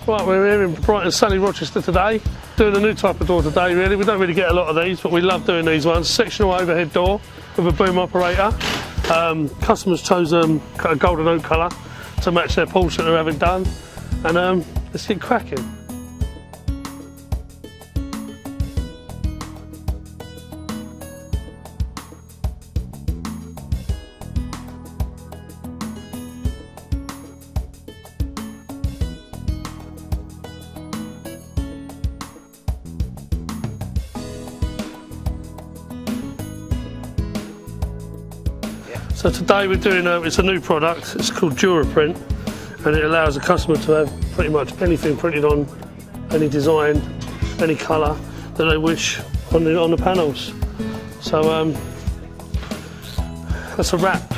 Right, we're here in bright and sunny Rochester today, doing a new type of door today really. We don't really get a lot of these, but we love doing these ones. Sectional overhead door with a boom operator. Customers chose a golden oak colour to match their portion they're having done. And let's get cracking. So today we're doing it's a new product. It's called DuraPrint, and it allows the customer to have pretty much anything printed on, any design, any colour that they wish on the panels. So that's a wrap.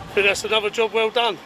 I think that's another job well done.